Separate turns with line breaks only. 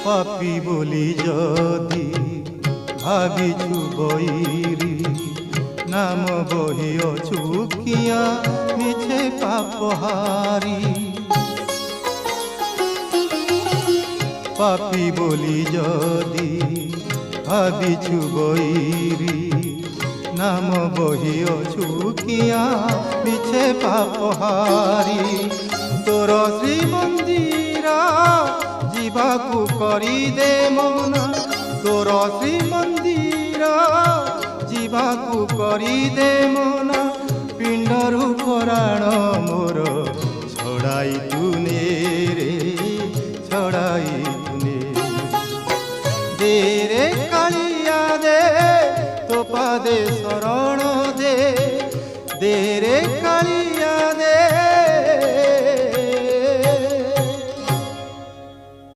পাপি বলি যদি ভাবিছু বৈরি নাম বহিଅଛୁ কিয়া মিছে পাপহারি পাপি বলি যদি ভাবিছু বৈরি নাম বহিଅଛୁ কিয়া মিছে পাপহারি তোর শ্রীমন্দির ଯିବାକୁ କରିଦେ ମନା ତୋର ଶ୍ରୀମନ୍ଦିର ଯିବାକୁ କରିଦେ ମନା ପିଣ୍ଡରୁ ପରାଣ ମୋର ଛଡ଼ାଇ ତୁନେ ରେ ଛଡ଼ାଇ ତୁନେ ଦେ ରେ କାଳିଆ ଦେ ତୋ ପାଦେ ଶରଣ ଦେ ରେ କାଳିଆ